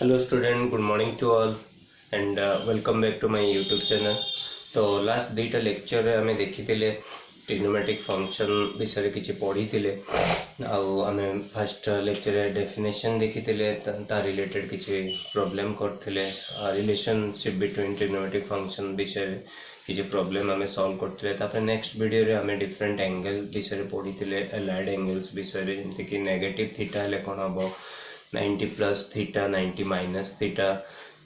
Hello student, good morning to all and welcome back to my YouTube channel. तो last दुईटा lecture रे आमे देखिथिले trigonometric function विषय रे किछि पढिथिले आउ आमे फर्स्ट लेक्चर रे डेफिनेशन देखिथिले ता रिलेटेड किछि प्रॉब्लम करथिले रिलेशनशिप बिटवीन ट्रिग्नोमेट्रिक फंक्शन विषय रे किछि प्रॉब्लम आमे सॉल्व करथिले तापर नेक्स्ट वीडियो रे आमे डिफरेंट एंगल विषय रे पढिथिले एलाइड एंगल्स विषय रे जेंति कि नेगेटिव थीटा हेले कोन हबो 90 प्लस थीटा 90 माइनस थीटा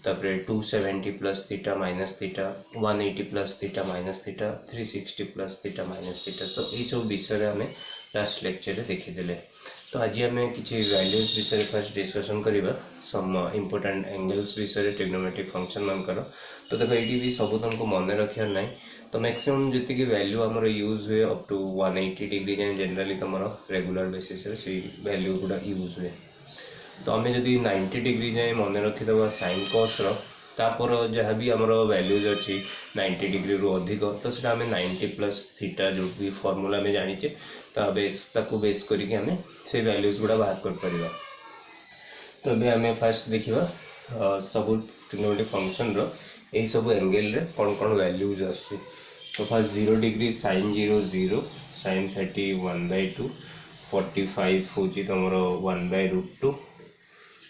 तापर 270 plus theta minus theta 180 plus theta minus theta 360 plus theta minus theta तो ये सब विषय आम लास्ट लेक्चर देखीदे। तो आज आम किसी वैल्यूज विषय फर्स्ट डिस्कसन करवा सम इम्पोर्टाट एंगल्स विषय ट्रिग्नोमेट्रिक फंक्शन मानकर। तो देखो ये भी सब तुमको मन रखार ना तो मैक्सिमम जी वैल्यू आमर यूज हुए अप टू 180 डिग्री जाए जनरली तुम रेगुलर बेसिस से वैल्यू गुड़ा यूज हुए। तो आम जदि 90 डिग्री जाए मन रखीद साइन कस तापर जहाँ भी आमर वैल्यूज अच्छी 90 डिग्री रु अधिक तो सीटा आम 90 प्लस थीटा जो भी फॉर्मूला आम जानीचे ताकू बेस करके आम से वैल्यूज गुड़ा बाहर कर परिबा। तो अबे आम फास्ट देखिबा सब ट्रिग्नोमेट्रिक फंक्शन रो एई सब एंगल रे कोन कोन वैल्यूज आसी। तो फर्स्ट 0 डिग्री sin 0 0 sin 30 1/2 45 होची तमरो 1/√2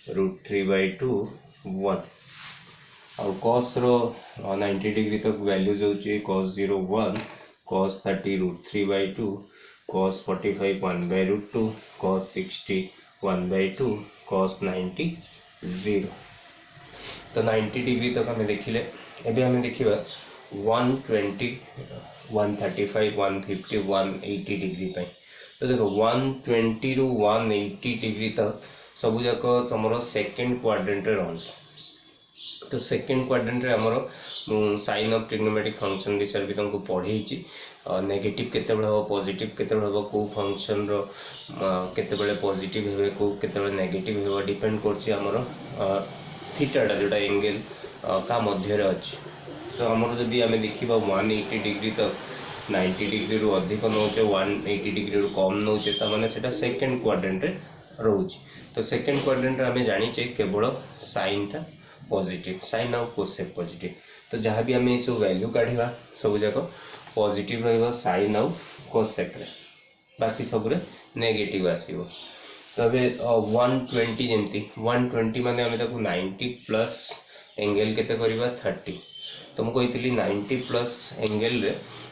√3/2 1 और cos रो 90 डिग्री तक वैल्यूज होची cos 0 1 cos 30 √3/2 cos 45 1/√2 cos 60 1/2 cos 90 0। तो 90 डिग्री तक हमें देखिले एबे हमें देखिबा 120 135 150 180 डिग्री पे। तो देखो 120 रु 180 डिग्री तक सब जाक तुम सेकेंड क्वाड्रेंट रन। तो सेकेंड क्वाड्रेंट आमर साइन ऑफ ट्रिग्नोमेट्रिक फंक्शन विषय भी तुमको पढ़े नेगेटिव केतेबेले हम पॉजिटिव केतेबेले हम को फंक्शन रो केतेबेले पॉजिटिव हेबे को केतेबेले नेगेटिव हेबो डिपेंड करछि आमर थीटाटा जोटा एंगल का मध्य रे अछि। तो आमर जदि आमे देखिबा 180 डिग्री तक 90 डिग्री रु अधिक नौचे 180 डिग्री रु कम नौचे ता माने सेटा सेकेंड क्वाड्रेंट रे रोज। तो सेकेंड क्वाड्रेंट रे आमे जानिचे केवल साइन टा पॉजिटिव साइन और कोसेक पॉजिटिव। तो जहाँ भी आम ये सब वैल्यू काढ़ा सब जाक पॉजिटिव रहिबा साइन और कोसेक रे बाकी सब रे नेगेटिव आसीबो। तो अबे 120 जेमती 120 माने आमे ताको 90 प्लस एंगल केते करबा 30। तो मुझे कहती 90 प्लस एंगल रे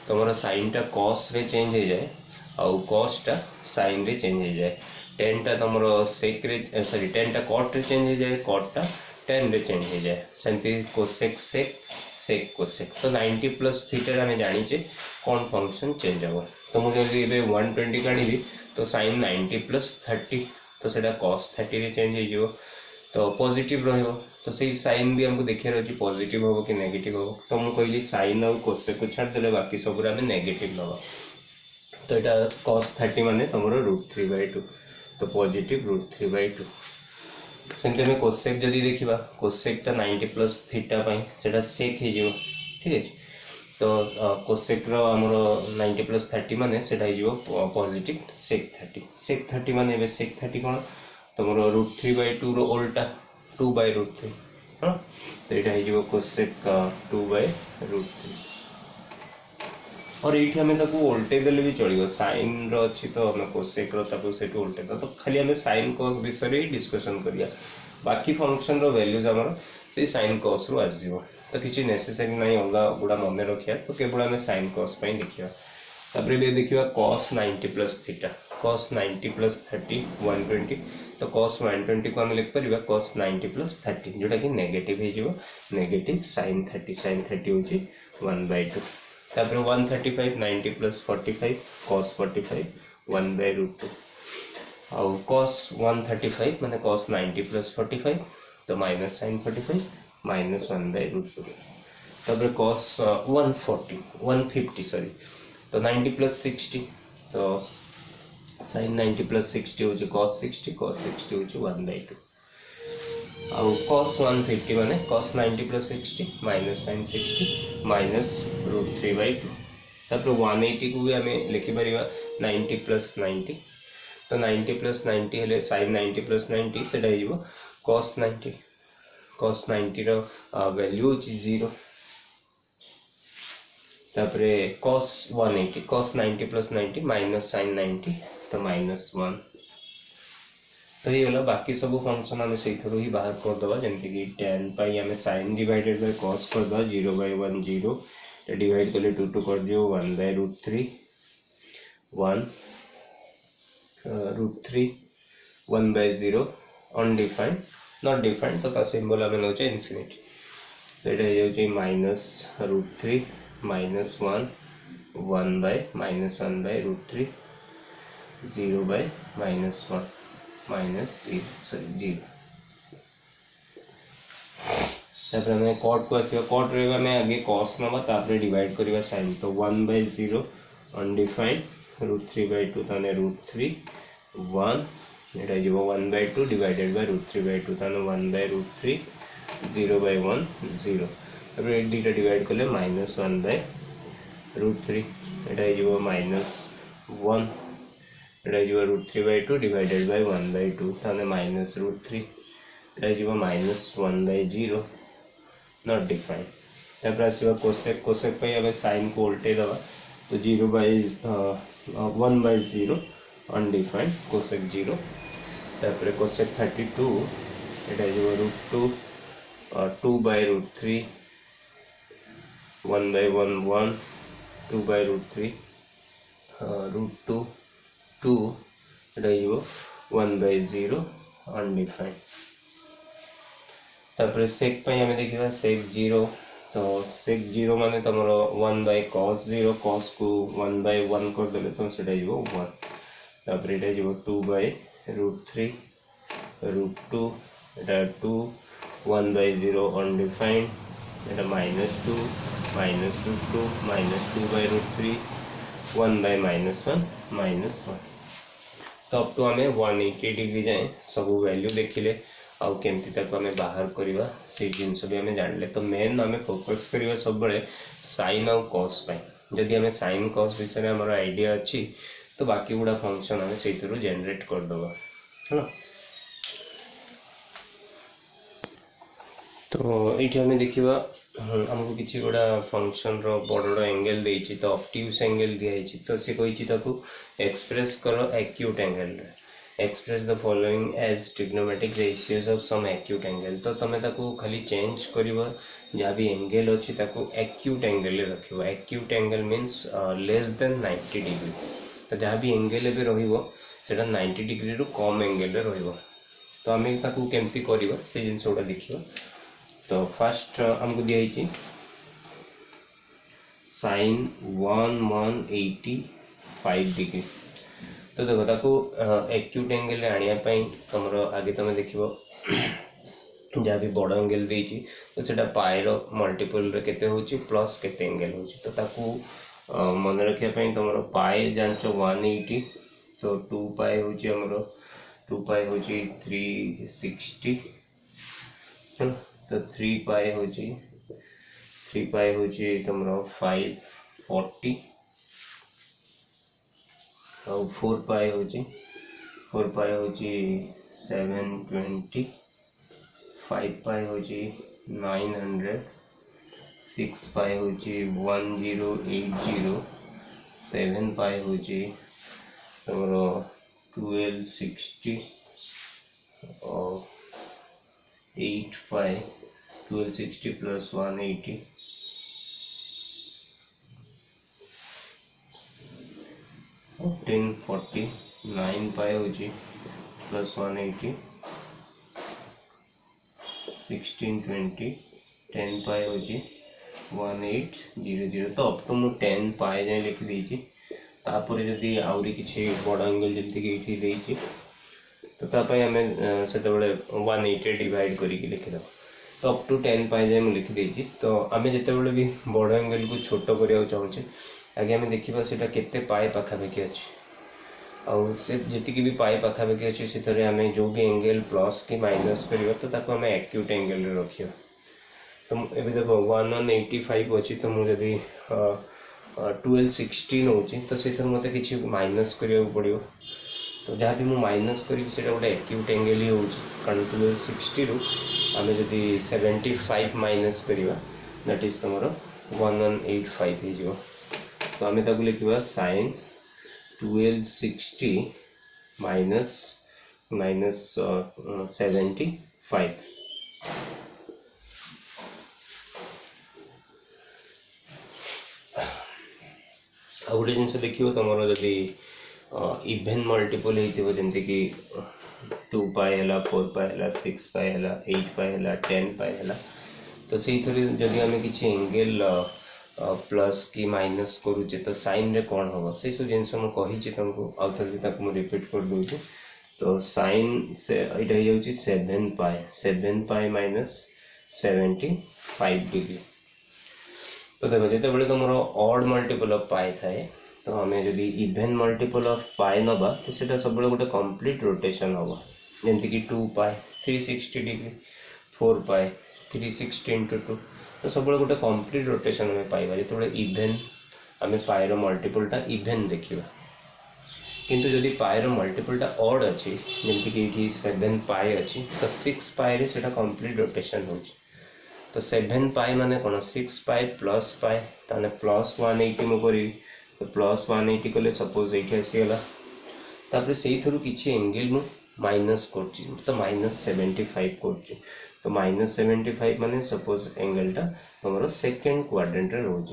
तुम साइन टा कॉस रे चेंज हो जाए और कॉस टा साइन रे चेंज हो जाए 10 टा तुम सेक रे सॉरी 10 टा कॉट रे चेंज हो जाए कॉट टा 10 रे चेंज हो जाए सेमती कोसेक सेक सेक कोसेक। तो 90 प्लस थीटा आम जानीचे कौन फंक्शन चेंज हम। तो मुझे जब 120 काढ़ी तो साइन 90 प्लस 30 तो सेटा कॉस 30 रे चेंज हो तो पॉजिटिव रहिबो। तो सही साइन भी हमको देखिए अच्छी पॉजिटिव हम कि नेगेटिव हम। तो मुझे कहली साइन और कोसेक को छाड़देले बाकी सब आम नेगेटिव नवा। तो यहाँ cos 30 माने तुम √3/2 तो पॉजिटिव √3/2। सेमती आम कोसेक जदि देखा कोसेकटा 90 प्लस थीटा से सेक हो ठीक है। तो कोसेक आमर 90 प्लस 30 माने हो पॉजिटिव सेक 30 माने सेक 30 कौन तुम √3/2 रो उल्टा 2/√3 हाँ। तो यहाँ हो कोसेक 2/√3 और ये आम उल्टे देले भी चलो साइन रही तो आम कोसेक से उल्टे तो खाली आम साइन कॉस विषय ही डिस्कसन करिया बाकी फंक्शन रो वैल्यूज आमर से साइन कॉस रु आसो। तो किसी नेसेसरी ना अलग गुड़ा मन रखा तो केवल आम साइन कॉस देखा। तापर देखा cos 90 plus theta cos 90 plus 30 120 तो cos 120 को आम लिख पार cos 90 प्लस 30 जोटा कि नेगेटिव हो नेगेटिव sin 30 हूँ 1/2। तापर 135 90 प्लस 45 cos 45 1/√2 और cos 135 माने cos 90 प्लस 45 तो माइनस sin 45 माइनस 1/√2। तापर cos 150 सॉरी तो 90 प्लस 60 तो sin 90 प्लस 60 हूँ cos 60 हूँ 1/2 और cos 150 माने cos 90 plus 60 minus sin 60 minus √3/2। तापर 180 को भी आम लिखिपर 90 प्लस 90 तो 90 प्लस 90 हेले sin 90 प्लस 90 से cos 90 cos 90 रो वैल्यू होची 0 तापरे cos 180 cos 90 plus 90 minus sin 90 तो -1 तो ये वाला बाकी सब फंक्शन हमें सही थ्रू ही बाहर कर दबा जंती कि tan पाई हमें sin डिवाइडेड बाय cos कर दबा 0/1 0 तो डिवाइड करले 2 2 कर दियो 1/√3 1 √3 1/0 अनडिफाइंड नॉट डिफाइंड तो का सिंबल हमें नोचे इन्फिनिटी तो एटा हो जे -√3 -1 1/-1/√3 0/-1 -0 तापर हमें कॉट को आसीबा कॉट रेगा में आगे cos नबा तापर डिवाइड करबा sin तो 1/0 अनडिफाइंड √3/2 ताने √3 1 एटा जीवो 1/2 डिवाइडेड बाय √3/2 ताने 1/√3 0/1 0 तापर ए दुटा डिवाइड करले -1/√3 एटा जीवो -1 एटा जीवो √3/2 डिवाइडेड बाय 1/2 ताने -√3 एटा जीवो -1/0 नॉट डिफाइंड तापर आसीबा कोसेक कोसेक पे हमें sin को उल्टे दबा तो 1/0 अनडिफाइंड कोसेक 0 तापर कोसेक 32 एटा जीवो √2 2/√3 1/1 1 2/√3 √2 2 एटा जीवो 1/0 अनडिफाइंड तापर सेक पे हमें देखिबा सेक 0 तो सेक 0 माने तमरो 1/cos 0 cos को 1/1 कर देले तो सेटा जीवो 1 तापर एटा जीवो 2/√3 √2 एटा 2 1/0 अनडिफाइंड एटा -2 -2 -2/√3 1/-1 -1 तो अब तो हमें 180 डिग्री जाए सब वैल्यू देखिले आउ केमती ताको हमें बाहर करवा से जिनस भी हमें जानले तो मेन हमें फोकस करवा सब बड़े sin और cos पाई जदि हमें sin cos विषय में हमारा आइडिया अच्छी तो बाकी गुड़ा फंक्शन हमें से जनरेट कर दबा है तो ये हमें देखा हमको किसी गुड़ा फंक्शन रो बड़ एंगल देछि तो ऑब्ट्यूज एंगल दिखाई तो से कही एक्सप्रेस करो acute angle express the following as trigonometric ratios of some acute angle तो तमें ताको खाली चेंज करिवो जहाँ भी एंगल अच्छी ताको एक्यूट एंगल रखिवो acute angle means less than 90 degree तो जहाँ भी एंगल भी रहिवो सेटा 90 डिग्री रु कम एंगल रहिवो तो आम ताको केमती करिवो से जिनस गुड़ा देखिवो तो फर्स्ट हमको दिया sin 185 डिग्री तो देखो ताको एक्यूट एंगल आनिया पई तमरो आगे तमे देखिबो जहाँ भी बड़ एंगल देछि तो सेटा पाई रो मल्टीपल रे केते होछि प्लस केते एंगल होछि तो ताको मन रखिया पई तमरो पाई जानचो 180 तो 2 पाई होछि हमरो 2 पाई होछि 360 चलो तो 3 पाई होछि तमरो 540 और 4 पाई होछि 720 5 पाई होछि 900 6 पाई होछि 1080 7 पाई होछि तमरो 1260 और 8 पाई 1260 प्लस 180 1040 9 पाई होछि प्लस 180 1620 10 पाई होछि 1800 तो अब तो मु 10 पाई जाए लिखि देछि तापर जदि आउरी किछि बड़ एंगल जल्दी के इठी देछि तो तापय हमें सेतबेले 180 डिवाइड करिक लिखि दब तो अप टू 10 पाई जाए मु लिखि देछि तो आमे जेतेबेले भी बड़ एंगल को छोट करिया चाहूचे आगे आम देखा से केते पाए पाखापाखि अच्छी आउ से जी भी पाए पाखापाखि अच्छी से आम जो भी एंगल प्लस कि माइनस करवा तो ताको आम एक्यूट एंगल रखिया तो ये देखो 1185 अच्छी तो मुझे 1260 नौ तो से मत कि माइनस करा पड़ो तो जहाँ भी मुझे माइनस करी गोटे एक्यूट एंगल ही हो कारण 1260 रु आम जदि 75 माइनस करवा दैट इज तुम 1185 हो। तो आम ताक लिखा sin 1260 माइनस माइनस 75। आ गोटे जिन देख तुम जदि इभेन मल्टीपल होती कि 2 पाई है 4 पाई है 6 पाई है 8 पाई है 10 पाई है तो से जदि आम कि एंगल प्लस कि माइनस करुचे तो साइन रे कौन हम से सब जिन मुझे तुमको आउ थे रिपीट कर दूँ। तो साइन से यहाँ हो 7 पाई माइनस 75 डिग्री। तो देखो जिते तुम ऑड मल्टीपल ऑफ पाई थाए तो आम जदि इभेन मल्टीपल ऑफ पाई नवा तो सीटा सब गोटे कंप्लीट रोटेशन हम जमती कि 2 पाई 360 डिग्री 4 पाई 360 इंटू 2 तो सब गोटे कंप्लीट रोटेशन आम पाइबा जो इभेन आम पाइर मल्टीपलटा इभेन देखा। किंतु जदि पाइर मल्टीपलटा ऑड अच्छी जमती कि 7 पाई अच्छी तो 6 पाई से कंप्लीट रोटेशन हो। तो 7 पाई माने कौन 6 पाई प्लस पाई ताने प्लस 180 मु करी तो प्लस 180 कले सपोज ये आसीगला तापर से किसी एंगल मु माइनस कर तो माइनस 75 कर तो माइनस 75 माने सपोज एंगलटा तुम सेकेंड क्वाड्रेंट रे रोज।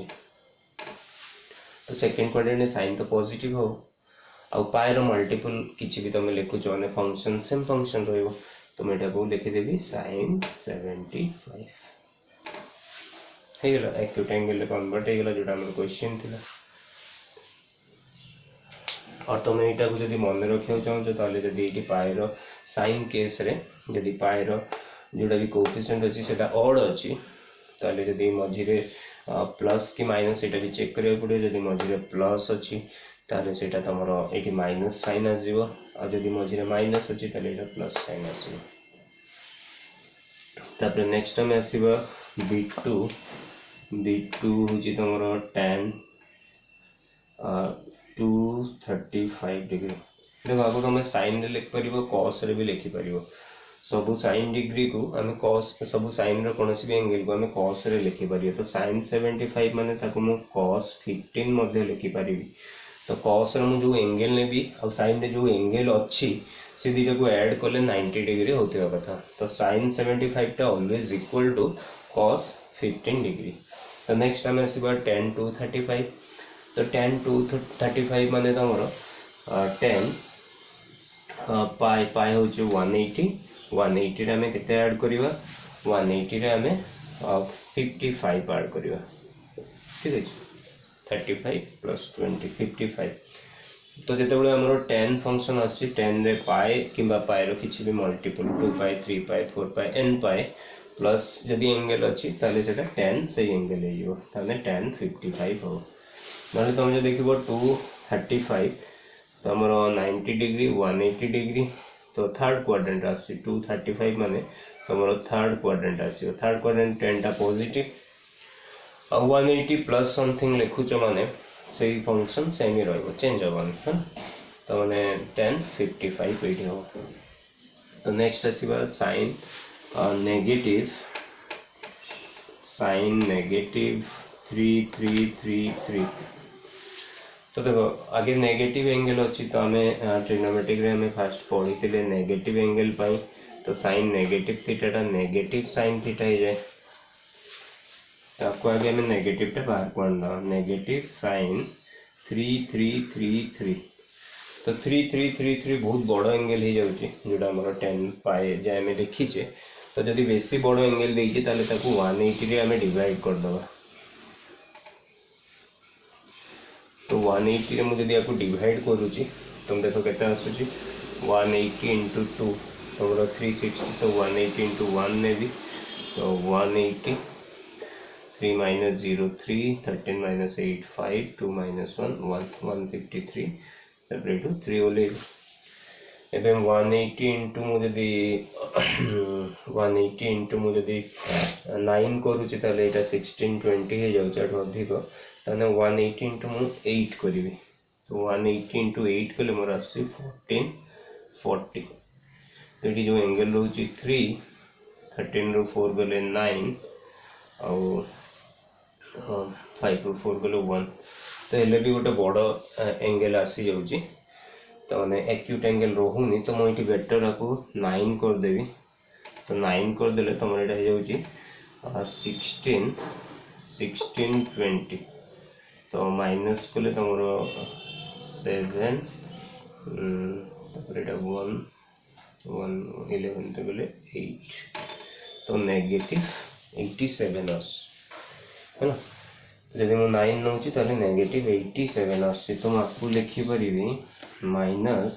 तो सेकेंड क्वाड्रेंट साइन तो पॉजिटिव हो आउ पायर मल्टीपल किसी भी तुम लिखुच मैंने फंक्शन सेम फंक्शन रही तो मैं लिखिदेवी साइन 75 है एक्यूट एंगल कन्वर्ट होगा जोटा आम क्वेश्चन थी। और तुम यहाँ को जब मन रखा चाहो तो ये पायर साइन केस रे जदि पायर जोटा भी कोफिशिएंट अच्छी से ऑड अच्छी ताले जदि मझे प्लस कि माइनस ये भी चेक करा पड़े जदि मझे प्लस अच्छी ताले से तुम ये माइनस साइन आसो आदि मझे माइनस अच्छी ताले प्लस साइन आसो। तापर नेक्स्ट आम आसवा B2 हूँ तुम tan 235 डिग्री। देखो आगे तुम साइन रे लिख पार कॉस रे भी लिखिपर सबू साइन डिग्री को आम कॉस सबू साइन रो कौन भी एंगल को आम कॉस रे लिखिपर। तो साइन 75 माने ताको मु कॉस 15 मध्य लिखिपारि। तो कॉस रो मु जो एंगल ने भी और साइन रे जो एंगल अच्छी से दुटा को ऐड कले 90 डिग्री होता कथा। तो साइन 75 टा always equal to cos 15 degree. तो नेक्स्ट आम आसवा tan 235। तो tan 235 माने तुम 10 पाई पाई हूँ 180 रे आम के ऐड करवा 180 रे आम 55 ऐड करवा ठीक है 35 प्लस 20 55। तो जो आम tan फंक्शन आसी 10 रे पाई कि पाई किसी भी मल्टीपल 2 पाई 3 पाई 4 पाई n पाई प्लस जदि एंगल अच्छी ताले से tan से एंगल हो tan 55 हो। ना तुम जो देख 235 तो आमर 90 डिग्री 180 डिग्री तो थर्ड क्वाड्रेंट आसी 235 माने तुम थर्ड क्वाड्रेंट आसो थर्ड क्वाड्रेंट tan टा पॉजिटिव आ 180 प्लस समथिंग लिखुच माने से फंक्शन सेम ही रही चेंज हेनी हाँ तो मैंने tan 55 ये हो। तो नेक्स्ट आसवा साइन नेगेटिव 3333। तो देखो आगे नेगेटिव एंगल अच्छी तो आम ट्रिग्नोमेट्रिक रे हमें फास्ट पढ़ी थे नेगेटिव एंगल पाई। तो sine negative theta negative sine theta हो जाए आपको आगे हमें नेगेटिव टा बाहर को आना नेगेटिव साइन 3333। तो 3333 बहुत बड़ एंगल हो जाऊँगी जोटा आम 10 पाए जे आम लिखीचे। तो जदि बेसी बड़ एंगल देखिए ताले ताकू 180 रे आम डिवाइड करदे। तो 180 रे मुझे आपको डिवाइड करुँची तुम देखो केते आसुची 180 इंटू 2 तुम 360 तो 180 इंटू 1 ने भी तो 180 3 माइनस 0 3 13 माइनस 8 5 2 माइनस 1 153 तापर 3 ओले एवं 180 इंटू मुझे 180 इंटू मुझे 9 करुँचे ताले एटा 1620 हो जाउछ अधिक ताने 180 इंटू मु 8 करी तो 180 इंटू 8 कले मोर आसी 1440। तो ये जो एंगल रोची 3 13 ରୁ 4 गले 9 आउ 5 ରୁ 4 गले 1 तो हेले भी गोटे बड़ एंगल आसी जाउची तो मैंने एक्यूट एंगल रोहुनी तो मुझे बेटर आपको 9 करदेवी तो 9 करदे तुम यहाँ हो 16 20 तो माइनस कले तुम 7 1 11 तो गले 8 तो नेगेटिव 87 आस है ना जब मुझे 9 नौ नेगेटिव 87 आसी तो मुझे लिखिपरि माइनस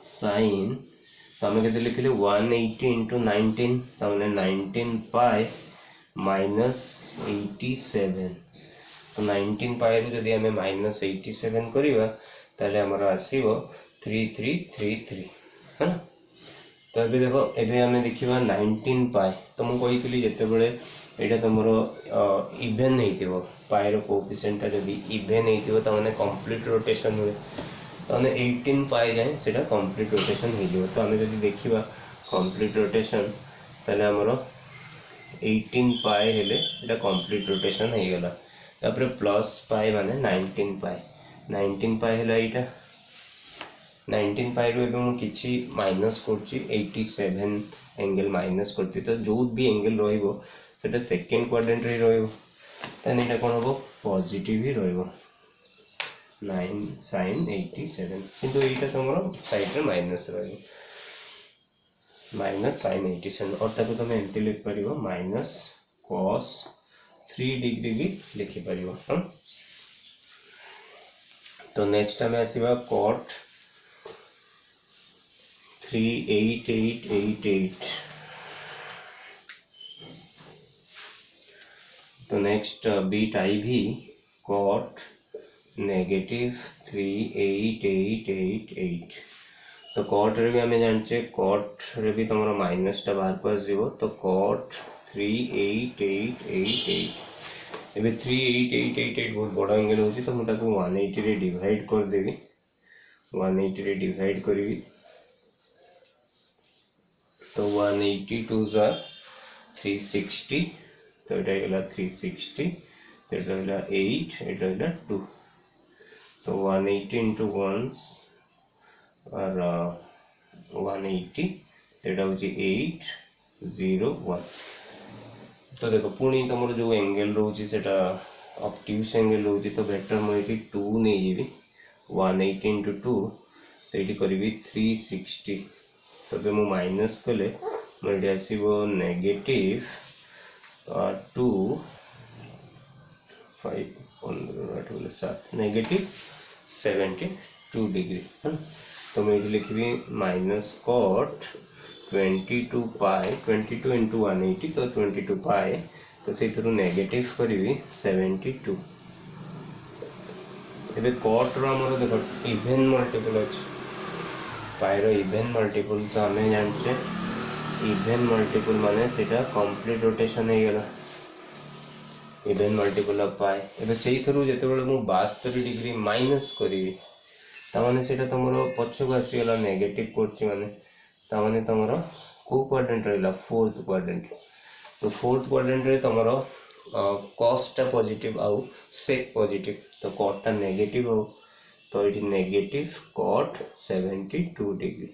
साइन तो आम के लिखिले 180 इंटू 19 तो 19 पाए माइनस 87 तो 19 पाए जदि आम माइनस 87 करवा ताले आमर आसीबो 3333 है ना तो ये देखो एबे आम देखा 19 पाए तो मुझे कही जिते यहाँ तुम इभेन हो पाएर कोफिशिएंट जब इभेन हो मैंने कंप्लीट रोटेशन हुए तो 18 पाए जाए से कंप्लीट रोटेशन हो तो आम जब देखा कंप्लीट रोटेशन ताले आमर 18 पाए हेले कंप्लीट रोटेशन हो गला तापर प्लस पाए माने 19 पाए है यहाँ 19 पाए रू किसी माइनस कर 87 एंगल माइनस करती तो जो भी एंगल रोटा सेकेंड क्वाड्रेंट रे रोन यहाँ कौन हम पॉजिटिव ही रो 9 sin 87 किंतु यहाँ तुम साइड माइनस माइनस sin 87 और ताको तुम एमती लिख पार माइनस cos 3 डिग्री भी लिखिपर हाँ तो नेक्स्ट आम आसवा cot 38888 तो नेक्स्ट बीट आई भी cot नेगेटिव 38888 तो cot रे भी आम जाने cot रे भी तुम माइनस टा बाहर को आसो तो cot 38888 एबे 38888 बहुत बड़ा एंगल होची तो मुझे 180 रे डिवाइड कर देवी 180 रे डिवाइड करी तो 180 टू जार 360 तो ये गला 360 तो ये रहा 8 ये रहा 2 तो 180 इंटू वंस और 180 तो ये हूँ 801 तो देखो पुणी तुम जो एंगल रोचे ऑब्ट्यूज एंगल रोचे तो बेटर मुझे 2 नहीं जी 180 इंटू 2 तो ये करी 360 तो ये मुझे माइनस कले मुझे आसो नेगेटिव 2 5 15 7 नेगेटिव 72 डिग्री है ना तो मैं ये लिखी माइनस cot 22 पाए 22 इंटू 180 तो 22 पाए तो से नेगेटिव करी 72 एबे cot रो हमर देखो इवेन मल्टीपल अछि पाए रो इवेन मल्टीपल तो हमें जानछे इवेन मल्टीपल माने सेटा कंप्लीट रोटेशन हो गला इवेन मल्टीपल ऑफ पाए एबे सेही थरु जते बेले मु 72 डिग्री माइनस करी तामाने सेटा तमरो पछको आसी गला नेगेटिव करछि माने तामाने तमरो को क्वाड्रेंट रहला फोर्थ क्वाड्रेंट तो फोर्थ क्वाड्रेंट रे तमरो cos टा पॉजिटिव आउ sec पॉजिटिव तो cot टा नेगेटिव हो तो ये नेगेटिव cot 72 डिग्री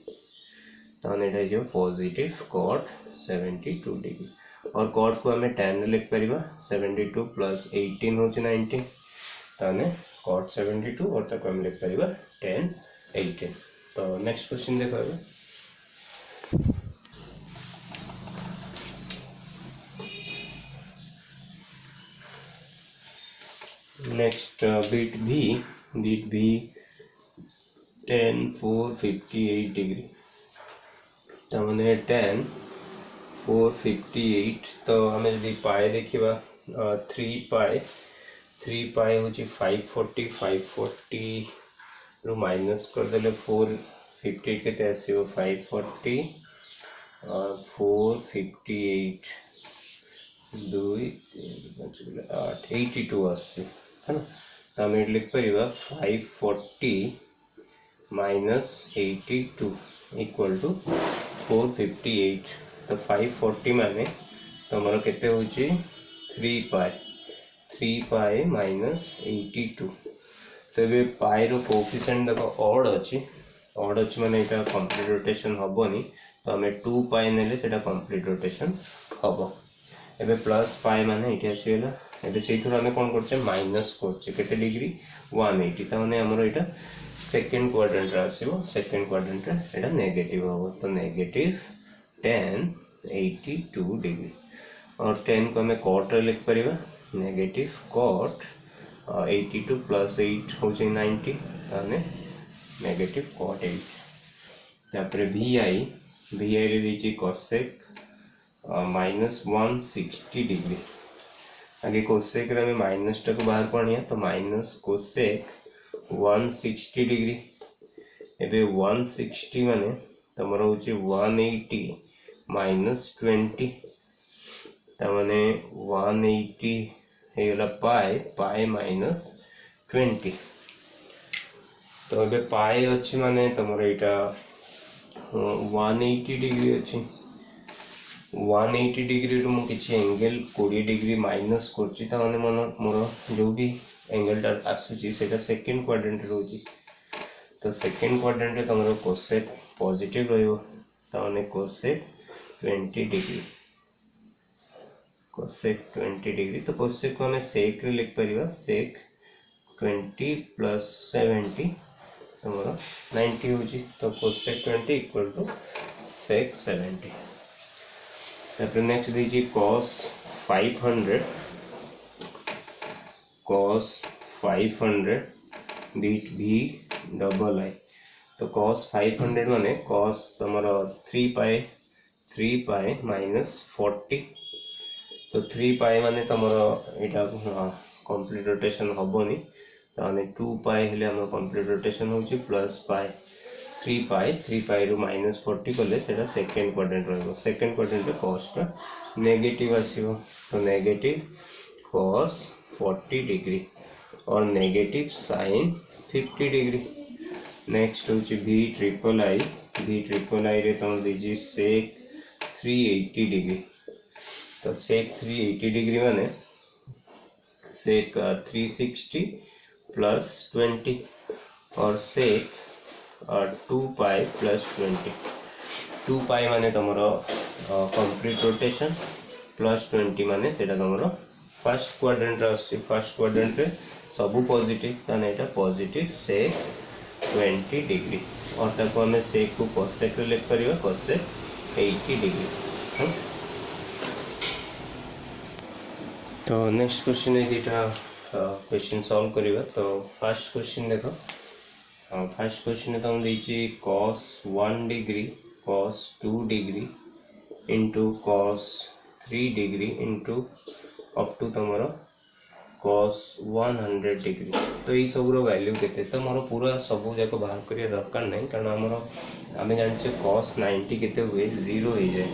तो ये जो पॉजिटिव cot 72 डिग्री और cot को हमें tan लिख परिबा 72 प्लस 18 हो 19 ताने cot 72 और तक हम लिख परिबा tan 18 तो नेक्स्ट क्वेश्चन देखो नेक्स्ट बीट भी tan 458 डिग्री तो मैंने tan 458 तो हमें यदि पाए देखा 3 पाए हूँ 540 रू माइनस करदे 458 के 540 458 2 3 8 82 आसे है ना तो आम लिख पार 540 माइनस 82 इक्वल टू 458 तो 540 माने तुमर केते होची 3 पाई माइनस 82। तो ये पाई रो कोफिशिएंट देखो ऑड अच्छी माने एटा कंप्लीट रोटेशन हबोनी, तो हमें 2 पाई नेले सेटा कंप्लीट रोटेशन हबो। एबे प्लस पाई माने एठी आसीला, एबे सेथुर हमें कोन करछे माइनस करछे केते डिग्री 180, त माने हमरो एटा सेकंड क्वाड्रेंट रे आसीबो, सेकंड क्वाड्रेंट रे एटा नेगेटिव हबो, तो नेगेटिव tan 82 डिग्री। और tan को हमें cot रे लिख परिबा, नेगेटिव cot 82 प्लस 8 होचे 90, ताने नेगेटिव cot 8। तापरे vi रे दीची cosec माइनस 160 डिग्री। आगे कोसेक रे हमें माइनस टा को बाहर पढ़िया, तो माइनस कोसेक 160 डिग्री। एबे 160 माने तमर होची 180 माइनस 20, तमाने 180 हेगला पाई माइनस 20। तो एबे पाई अच्छी माने तमर एटा 180 डिग्री अच्छी। 180 डिग्री रू मु किछि एंगल 20 डिग्री माइनस करछि, ता माने मोर जो भी एंगल टा आसुची सेटा सेकंड क्वाड्रेंट रहउची। तो सेकंड क्वाड्रेंट रे तमरो कोसेक पॉजिटिव रहइबो, ता माने कोसेक 20 डिग्री, कोसेक 20 डिग्री। तो कोसेक को हमें सेक रे लिख परिबा, सेक 20 प्लस 70 तमरो 90 होची। तो कोसेक 20 इक्वल टू सेक 70। तापर नेक्स्ट दीजिए cos 500 बीट भी डबल आई। तो cos 500 माने cos तमरो 3 पाई माइनस 40। तो 3 पाई माने तमरो एटा कंप्लीट रोटेशन हबोनी, ताने 2 पाई हेले हम कंप्लीट रोटेशन होची प्लस पाई 3 पाई रू माइनस 40 कले सेटा सेकंड क्वाड्रेंट रहइबो। सेकंड क्वाड्रेंट रे cos टा नेगेटिव आसीबो, तो नेगेटिव cos 40 डिग्री और नेगेटिव sin 50 डिग्री। नेक्स्ट होची v ट्रिपल आई रे तम दीजी sec 380 डिग्री। तो sec 380 डिग्री माने sec 360 प्लस 20 और sec 2 पाई प्लस 20। 2 पाई माने तमरो कंप्लीट रोटेशन प्लस 20 माने सेटा तमरो फर्स्ट क्वाड्रेंट रे आसी। फर्स्ट क्वाड्रेंट रे सब पॉजिटिव, ताने एटा पॉजिटिव sec 20 डिग्री और ताको हमें sec को cosec रे लिख परिबा, cosec 80 डिग्री। तो नेक्स्ट क्वेश्चन है एटा क्वेश्चन सॉल्व करिबा। तो फर्स्ट क्वेश्चन देखो, फर्स्ट क्वेश्चन तुम दीजिए cos 1 degree cos 2 degree into cos 3 degree into up to तुमरो cos 100 डिग्री। तो ये सब वैल्यू केते, तो मोर पूरा सब जाक बाहर करिया दरकार नहीं, कारण हमर आमे जानछे cos 90 केते हुए 0 हो जाए।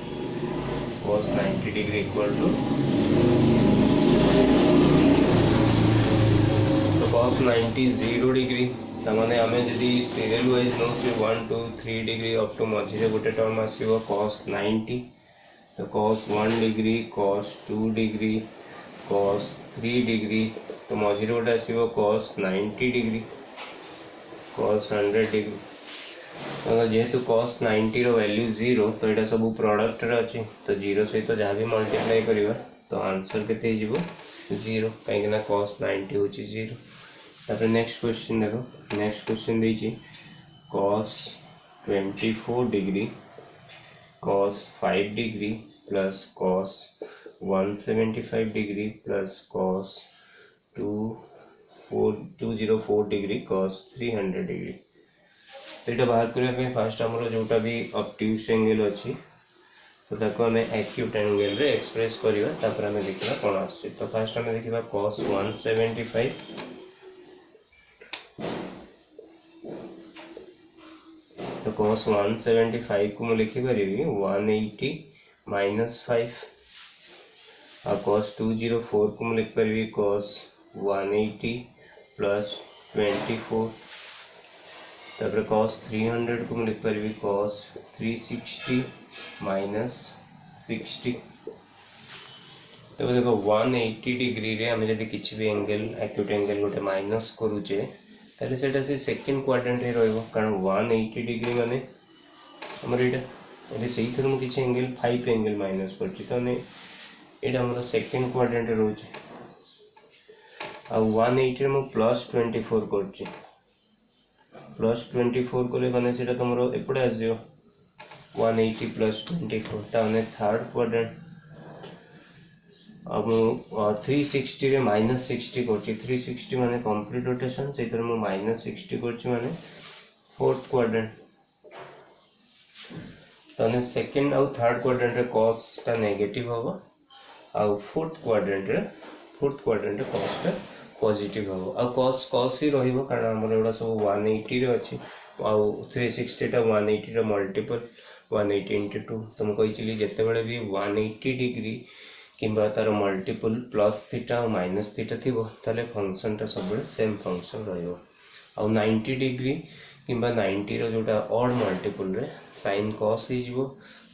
cos 90 डिग्री इक्वल टू, तो cos 90 0 डिग्री, तमाने हमें जदि सीरियल वाइज नो 1 2 3 डिग्री अप टू मझे गोटे टर्म आसीबो cos 90। तो cos 1 degree cos 2 degree cos 3 degree, तो मझे गोटे आसीबो cos 90 डिग्री cos 100 डिग्री। तो जेहेतु cos 90 रो वैल्यू 0, तो एटा सब प्रोडक्ट रे अछि, तो 0 सहित जहाँ भी मल्टीप्लाई करिवा तो आंसर केते हिजिबो 0, काहे ना cos 90 होची 0। तापर नेक्स्ट क्वेश्चन देखो, नेक्स्ट क्वेश्चन दीजिए cos 24 degree cos 5 degree plus cos 175 degree plus cos 204 degree cos 300 degree. तो ये बाहर करने फास्ट आमर जोटा भी ऑब्ट्यूज एंगल अच्छी, तो ताको हमें एक्यूट एंगल रे एक्सप्रेस करवा, तापर हमें देखा कौन आसुची। तो फास्ट हमें देखा cos 175, तो cos 175 को मुझे लिखी पारि 180 माइनस 5, और cos 204 को मुझे लिख पारि cos 180 प्लस 24, तापर cos 300 को मुझे लिख पारि cos 360 माइनस 60। तो देखो 180 डिग्री रे आम जब किसी भी एंगल एक्यूट एंगल गोटे माइनस करुचे ताले सेटा से सेकंड क्वाड्रेंट रे रहइबो कारण 180 डिग्री माने हमर एटा से किसी एंगल 5 एंगल माइनस करछि तो ने एटा हमर सेकंड क्वाड्रेंट रे रहउछि आ 180 रे मो +24 करछि +24 कले माने सेटा तमरो एपडे आजियो 180 +24 ताने थर्ड क्वाड्रेंट अब 360 रे -60 करछि 360 माने कंप्लीट रोटेशन से मो -60 करछि माने फोर्थ क्वाड्रेंट ताने सेकंड आउ थर्ड क्वाड्रेंट रे cos टा नेगेटिव होबो आउ फोर्थ क्वाड्रेंट रे cos टा पॉजिटिव होबो आ cos ही रहिबो कारण हमर एडा सब 180 रे अछि आउ 360 टा 180 रो मल्टीपल 180 into 2 तुम कहि चिली जते बेले भी 180 डिग्री किंबा तार मल्टीपल प्लस थीटा और माइनस थीटा थिबो ताले फंक्शन टा सब बेले सेम फंक्शन रहिबो आउ 90 डिग्री किंबा 90 रो जोटा ऑड मल्टीपल रे sin cos ही जिवो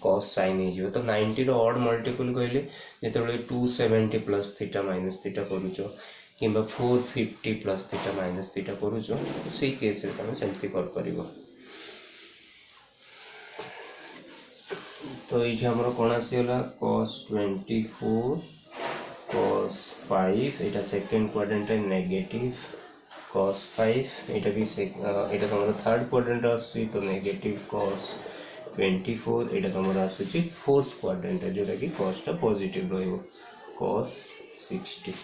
cos sin ही जिवो तो 90 रो ऑड मल्टीपल कहले जते बेले 270 प्लस थीटा माइनस थीटा करूचो किंबा 450 प्लस थीटा माइनस थीटा करूचो तो सेही केस रे तमे सेमती कर परिबो। तो ये हमरो कोन आसीला cos 24 cos 5 एटा सेकंड क्वाड्रेंट रे नेगेटिव cos 5 एटा भी एटा हमरो थर्ड क्वाड्रेंट आसी तो नेगेटिव cos 24 एटा हमरो आसी फोर्थ क्वाड्रेंट रे जोटा कि cos टा पॉजिटिव रहइबो cos 60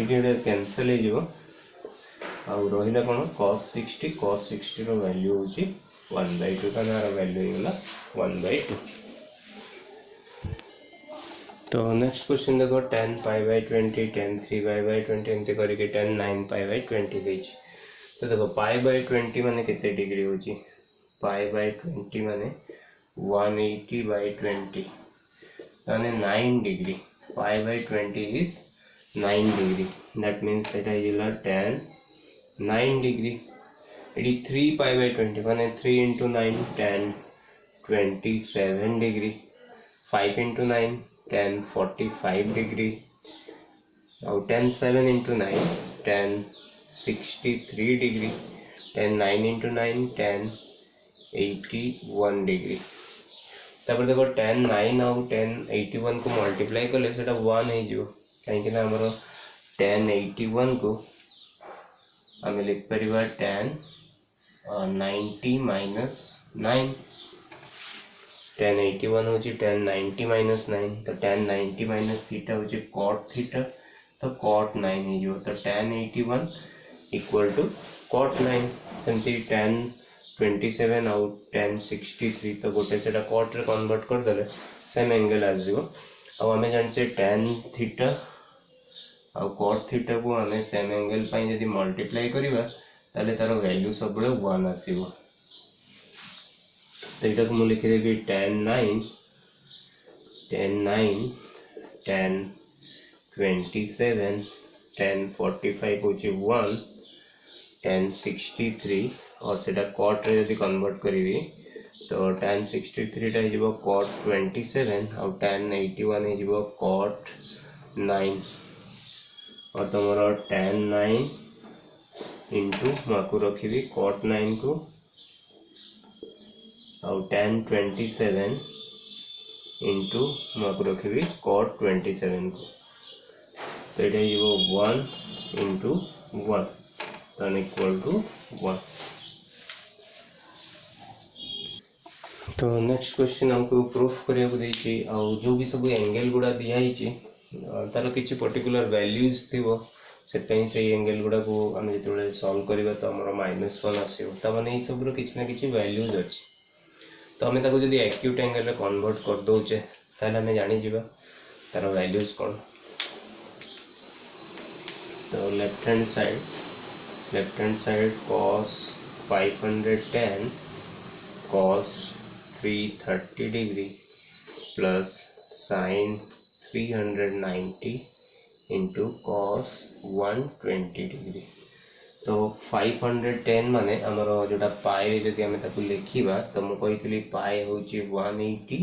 एटा कैंसिल हे जिवो आ रहिला कोन cos 60 रो वैल्यू होची 1/2 तार वैल्यू होला 1/2। तो नेक्स्ट क्वेश्चन देखो tan π/20 tan 3π/20 एमती करके tan 9π/20 देछि। तो देखो π/20 माने केते डिग्री होची π/20 माने 180/20 ताने 9 degree π/20 is 9 degree that means एटा इला tan 9 डिग्री एडी 3π/20 माने 3 into 9 tan 27 degree 5 into 9 tan 45 degree और tan 7 into 9 tan 63 degree tan 9 into 9 tan 81 degree. तापर देखो tan 9 और tan 81 को मल्टीप्लाई कले सेटा 1 हे जिवो काहे कि ना हमरो tan 81 को हमें लिख परिबा tan 90 minus 9 tan 81 होची tan 90 minus 9 तो tan 90 minus थीटा होची cot थीटा तो cot 9 हे जो तो tan 81 इक्वल टू cot 9 सेमती tan 27 और tan 63 तो गोटे सेटा cot रे कन्वर्ट कर देले सेम एंगल आ जिवो अब हमें जानचे tan थीटा और cot थीटा को हमें सेम एंगल पई यदि मल्टीप्लाई करिवा ताले तार वैल्यू सब बळे 1 आसीबो। तो इटा को लिखि देबी tan 9 tan 27 tan 45 होची 1 tan 63 और सेटा cot रे यदि कन्वर्ट करिवि तो tan 63 टा हिजबो cot 27 और tan 81 हिजबो cot 9 और तमरो tan 9 इंटू माकु रखिवि cot 9 को और tan 27 इंटू माकु रखिवि cot 27 को तो ये हो 1 इंटू 1 tan इक्वल टू 1। तो नेक्स्ट क्वेश्चन हमको प्रूफ करिया को देछि आ जो भी सब एंगल गुडा दिया हिछि तार किछि पर्टिकुलर वैल्यूज थिबो से से एंगल गुडा को हम जेतबे सॉल्व करबा तो हमर -1 आसीबो त माने ई सब रो किछि ना किछि वैल्यूज अछि तो हमें ताको जदि एक्यूट एंगल रे कन्वर्ट कर दोचे ताले हमें जानि जिबा तार वैल्यूज कोन। तो left hand side cos 510 cos 330 degree plus sin 390 into cos 120 degree. तो 510 माने हमरो जोटा पाई रे जदि हमें ताकू लिखिबा तो मु कहितली पाई होची 180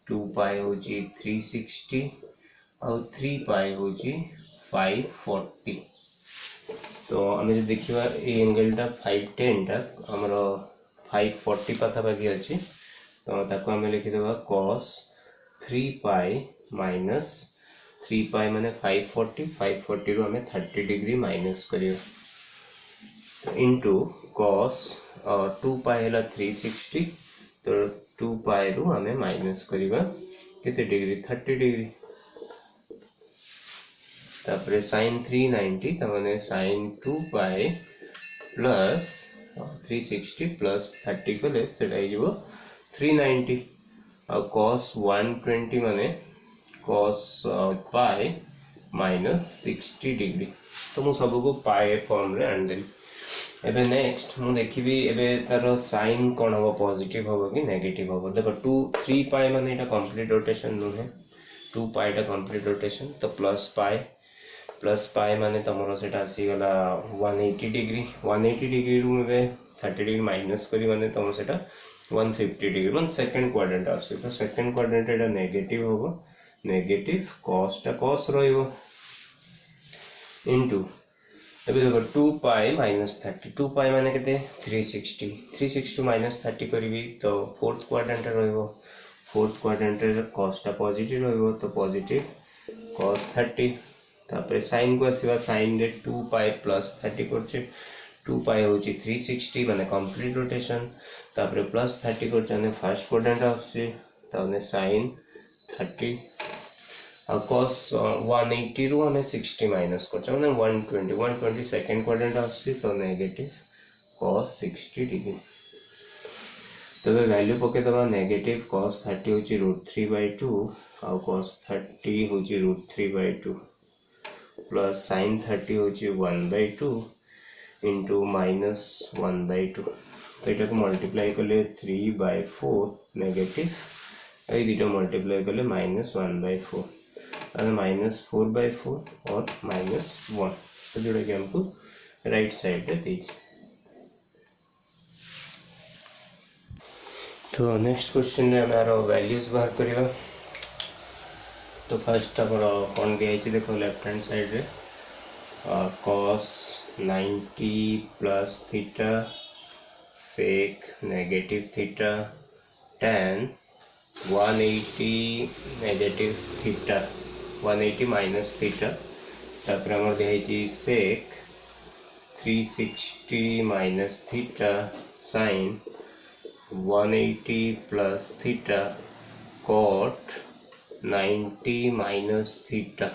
2 पाई होची 360 और 3 पाई होची 540। तो आम जो देखा ये एंगलटा 510 टा आमर 540 पाखापाखि अच्छी। तो ताको आम लिखिदेवा cos 3 पाई माइनस 3 पाई माने 540 रु आम 30 डिग्री माइनस करियो इंटू cos 2 पाई है 360। तो 2 पाई रु आम माइनस करवा केते डिग्री 30 डिग्री। तापरे sin 390 तमाने sin 2 pi plus 360 plus 30 कले सेटा हो 390 और cos 120 माने cos पाई माइनस 60 डिग्री। तो मु सब को पाई फॉर्म रे आनदेली। एबे नेक्स्ट मु देखिबी एबे तार साइन कोन हो पॉजिटिव हो कि नेगेटिव हो। देखो 2 3 पाई माने एटा कंप्लीट रोटेशन नुहे 2 पाई टा कंप्लीट रोटेशन। तो प्लस पाई माने तमरो सेटा आसी गला 180 डिग्री 180 डिग्री रु एबे 30 डिग्री माइनस करी माने तमरो सेटा 150 डिग्री मान सेकंड क्वाड्रेंट आसी। तो सेकंड क्वाड्रेंट एटा नेगेटिव हो नेगेटिव cos टा cos रहिबो इनटू एबे देखो 2 पाई माइनस 30 2 पाई माने केते 360 माइनस 30 करबी तो फोर्थ क्वाड्रेंट रहिबो। फोर्थ क्वाड्रेंट रे cos टा पॉजिटिव रहिबो तो पॉजिटिव cos 30। तापरे sin को आसीबा sin रे 2 पाई प्लस 30 करछे 2 पाई होची 360 माने कंप्लीट रोटेशन। तापरे प्लस 30 करछे ने फर्स्ट क्वाड्रेंट आसी ताने sin 30 और cos 180 रु हमें 60 माइनस करछे माने 120 सेकंड क्वाड्रेंट आसी तो नेगेटिव cos 60 डिग्री। तो वैल्यू पके दबा नेगेटिव cos 30 होची √3/2 और cos 30 होची √3/2 प्लस sin 30 होची 1/2 इंटू माइनस 1/2। तो ये मल्टीप्लाई कले 3/4 नेगेटिव ये दुटा मल्टीप्लाई कले -1/4 -4/4 और -1 तो जोड़ा कि हमको राइट साइड रे दी। तो नेक्स्ट क्वेश्चन रे हमारा वैल्यूज बाहर करिवा। तो फर्स्ट हमारा कौन दिया है देखो लेफ्ट हैंड साइड रे cos 90 plus theta sec negative theta tan 180 negative theta 180 minus theta. तापर हमर दिया है sec 360 minus theta sin 180 plus theta cot 90 minus theta.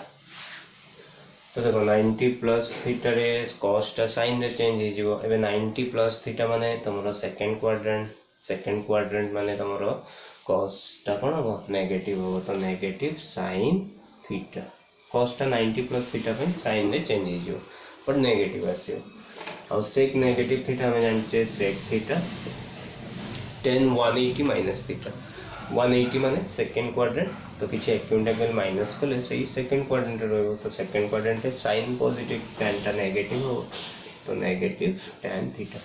तो देखो 90 प्लस थीटा रे cos टा sin रे चेंज हो जिवो। एबे 90 प्लस थीटा माने तमरो सेकंड क्वाड्रेंट माने तमरो cos टा कोन हो नेगेटिव हो तो नेगेटिव sin थीटा। cos टा 90 प्लस थीटा पे sin रे चेंज हो जिवो पर नेगेटिव आसियो। और sec नेगेटिव थीटा में जानचे sec theta tan 180 minus theta 180 माने सेकंड क्वाड्रेंट तो किसी एक्यूट एंगल माइनस कले सही सेकंड क्वाड्रेंट रहिबो। तो second quadrant sin positive tan टा नेगेटिव हो तो नेगेटिव tan थीटा।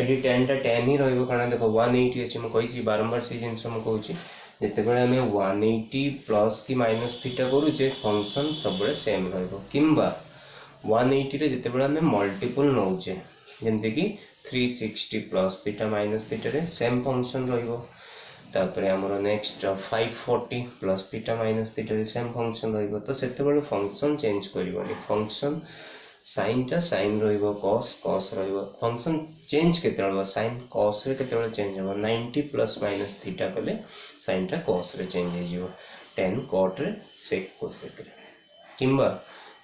अडी tan टा tan ही रहिबो कारण देखो 180 अछि म कहि बारंबार से जिंस म कहूची जते बेले हमें 180 प्लस की माइनस थीटा करूचे फंक्शन सबले सेम रहिबो किंबा 180 रे जते बेले हमें मल्टीपल नउचे जेमते कि 360 प्लस थीटा माइनस थीटा रे सेम फंक्शन रहिबो। तापरे हमरो next 540 plus theta minus theta रे सेम फंक्शन रहिबो। तो सेते बेले फंक्शन चेंज करिवोनी फंक्शन sin टा sin रहिबो cos रहिबो। फंक्शन चेंज केते रहबो sin cos रे केते बेले चेंज हो 90 प्लस माइनस थीटा कले sin टा cos रे चेंज हो जिवो tan cot रे sec cosec रे किंबा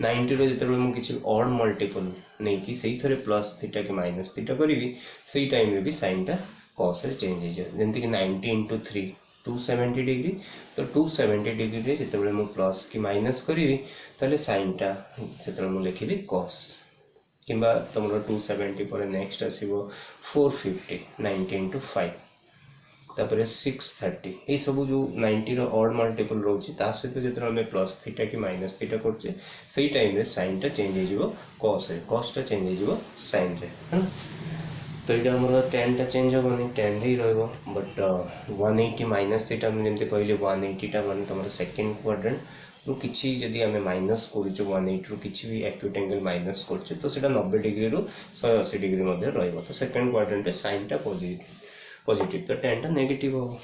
90 रो जते बेले मु किछि ऑड मल्टीपल नै कि सेही थरे प्लस थीटा के माइनस थीटा करिवि सेही टाइम रे भी sin टा cos रे चेंज हो जाए जेंति कि 90 * 3 270 डिग्री। तो 270 डिग्री रे जते बेले मु प्लस की माइनस करिवि तले sin टा सेते मु लिखिबि cos किंबा तमरो 270 पर नेक्स्ट आसीबो 450 90 * 5 तापर 630 ए सब जो 90 रो ऑड मल्टीपल रोची ता सहित जते हम प्लस थीटा की माइनस थीटा करछे सेही टाइम रे sin टा चेंज हो जिवो cos रे cos टा चेंज हो जिवो sin रे है। तो ये आमर tan टा चेंज हेनी tan ही रहिबो बट 180 माइनस थीटा मैं जमती कहली 180 टा माने तुम सेकेंड क्वाड्रेंट रु किछि जदि आमे माइनस करूछु 180 रु किछि भी एक्यूट एंगल माइनस करछु तो सेटा 90 डिग्री रु 180 डिग्री मध्ये रहिबो तो सेकेंड क्वाड्रेंट रे साइन टा पॉजिटिव तो tan टा नेगेटिव हो।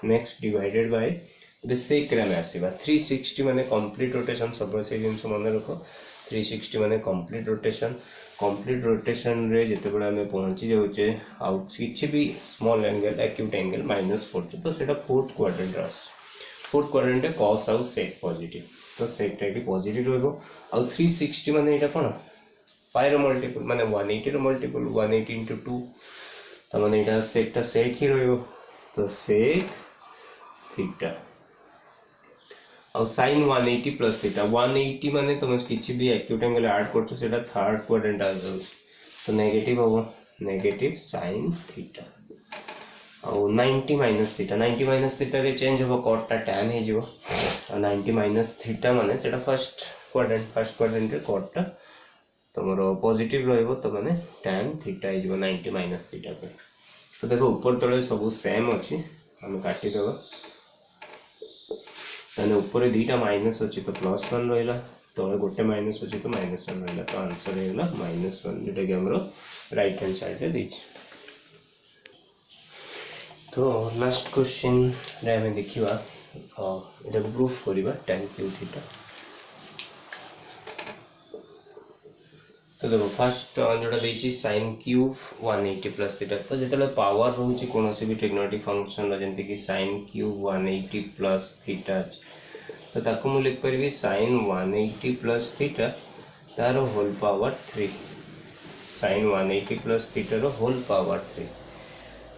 नेक्स्ट डिवाइडेड बाय बेसिक रे आसीबा 360 माने कंप्लीट रोटेशन सब से जिंस मन रखो 360 माने कंप्लीट रोटेशन रे जते बडा में पहुंची जाउचे आउट किछि भी small angle acute angle minus करछु तो सेटा फोर्थ क्वाड्रेंट रे आस फोर्थ क्वाड्रेंट रे cos आउ sec पॉजिटिव तो sec टा पॉजिटिव रहबो आउ 360 माने एटा कोन पाई रो मल्टीपल माने 180 रो मल्टीपल 180 * 2 तो माने एटा sec ही रहबो तो sec थीटा और sin 180 प्लस थीटा 180 माने तुम किछि भी एक्यूट एंगल ऐड करछो सेटा थर्ड क्वाड्रेंट आ जाउ तो नेगेटिव होबो नेगेटिव sin थीटा और 90 माइनस थीटा रे चेंज होबो cot टा tan हे जिवो और 90 माइनस थीटा माने सेटा फर्स्ट क्वाड्रेंट रे cot टा तमरो पॉजिटिव रहइबो तो माने tan थीटा हे जिवो 90 माइनस थीटा पे तो देखो ऊपर तळे सब सेम अछि हम काटी देबो ताने ऊपर दीटा माइनस अछि तो +1 रहला तळे गोटे माइनस अछि तो -1 रहला तो आंसर हेला -1 जेटा कि हमरो राइट हैंड साइड रे दैछि। तो लास्ट क्वेश्चन रे हम देखिबा एटा को प्रूफ करिबा tan क्यूब थीटा तो देखो फर्स्ट जोटा देछि sin क्यूब 180 प्लस थीटा तो जेतले पावर रहउछि कोनोसी भी ट्रिग्नोमेट्रिक फंक्शन रो जेंति कि sin क्यूब 180 प्लस थीटा तो ताको मु लिख परबी sin 180 प्लस थीटा तारो whole power 3 sin 180 plus theta रो होल पावर 3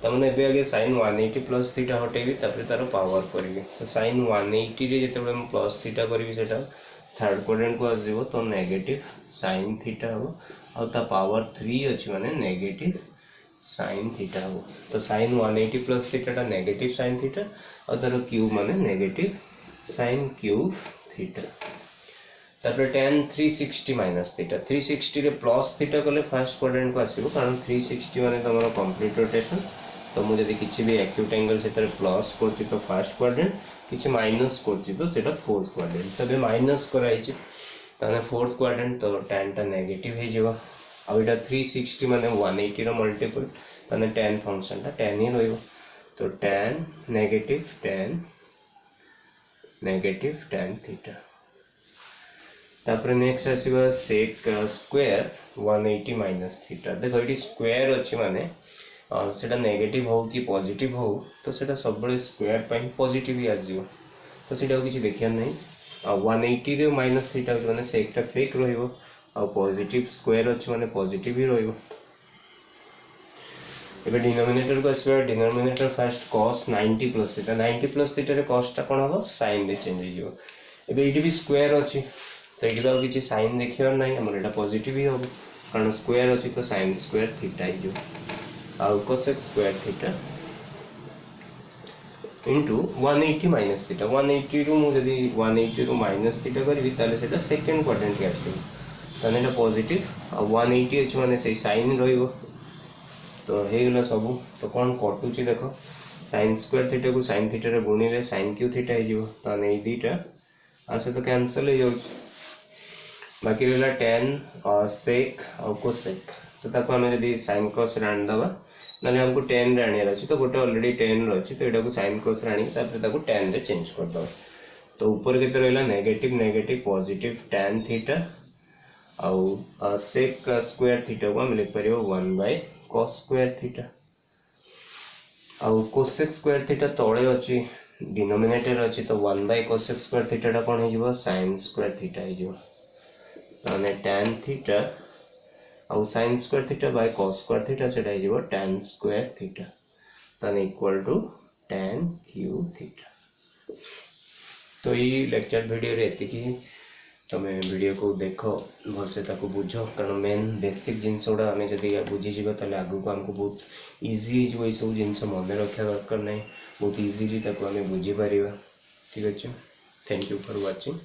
तो मैंने एबे आगे sin 180 प्लस थीटा हटेबी तापर तारो पावर करबी तो sin 180 रे जेतेबे हम प्लस थीटा करबी सेटा थर्ड क्वाड्रेंट को आसीबो तो नेगेटिव sin थीटा हो और ता पावर 3 अछि माने नेगेटिव sin थीटा हो तो sin 180 प्लस थीटा ता नेगेटिव sin थीटा और तारो क्यूब माने नेगेटिव sin क्यूब थीटा तापर tan 360 माइनस थीटा 360 रे प्लस थीटा कले फर्स्ट क्वाड्रेंट को आसीबो कारण 360 माने तमरो कंप्लीट रोटेशन तो मुझे यदि किसी भी एक्यूट एंगल से प्लस करछि तो फर्स्ट क्वाड्रेंट किछि माइनस करछि तो सेटा फोर्थ क्वाड्रेंट तबे माइनस कराइछि ताने फोर्थ क्वाड्रेंट तो tan टा नेगेटिव हे जिवो आ एटा 360 माने 180 रो मल्टीपल ताने tan फंक्शन टा tan ही रहइबो तो tan नेगेटिव tan थीटा तापर नेक्स्ट आसीबा sec स्क्वायर 180 माइनस थीटा देखो एटी स्क्वायर अछि माने सेटा नेगेटिव हो कि पॉजिटिव हो तो सेटा सब बळे स्क्वायर पई पॉजिटिव ही आजियो तो सेटा किछि देखिया नै आ 180 रे माइनस थीटा माने sec टा sec रहइबो आ पॉजिटिव स्क्वायर अछि माने पॉजिटिव ही रहइबो एबे डिनोमिनेटर को आसीबा denominator first cos 90 plus theta रे cos टा कोन हो sin रे चेंज हो जिवो एबे एटी भी स्क्वायर अछि तो एटी तो किछि sin देखियो नै हमर एटा पॉजिटिव ही होबो कारण स्क्वायर अछि तो sin स्क्वायर थीटा ही जो और cosec square theta into 180 minus theta 180 रु मु यदि 180 रु माइनस थीटा करबी ताले सेटा सेकंड क्वाड्रेंट के आसी ताने एटा पॉजिटिव आ 180 अछि माने से sin रहइबो तो हे गेला सब तो कोन कटुची देखो sin स्क्वायर थीटा को sin थीटा रे गुणिले sin क्यू थीटा हे जिवो ताने ए दीटा आसे तो कैंसिल हो जाउ बाकी रहला tan और sec और cosec तो ताको हमें यदि sin cos रान दबा नाले हमको tan रे आनियार अछि तो गोटे ऑलरेडी tan रो अछि तो एटा को sin cos रानी तापर ताको tan रे चेंज कर दो तो ऊपर केते रहला नेगेटिव पॉजिटिव tan थीटा और sec स्क्वायर थीटा को हम लिख परियो 1/cos स्क्वायर थीटा और cosec स्क्वायर थीटा तळे अछि डिनोमिनेटर अछि तो 1/cosec स्क्वायर थीटा टा कोन हे जिवो sin स्क्वायर थीटा हे जिवो ताने tan थीटा और sin square theta by cos square theta सेटा हे जिवो tan स्क्वायर थीटा ताने equal to tan cube theta तो ये लेक्चर वीडियो रे एतिकी तमे वीडियो को देखो भल से ताको बुझो कारण मेन बेसिक जिंस उडा हमें जदी बुझी जीव ताले आगु को हमको बहुत इजी जो ये सब जिंस मन रखा दरकार नहीं बहुत इजीली ताको हमें बुझी परिबा ठीक अछि थैंक यू फॉर वाचिंग।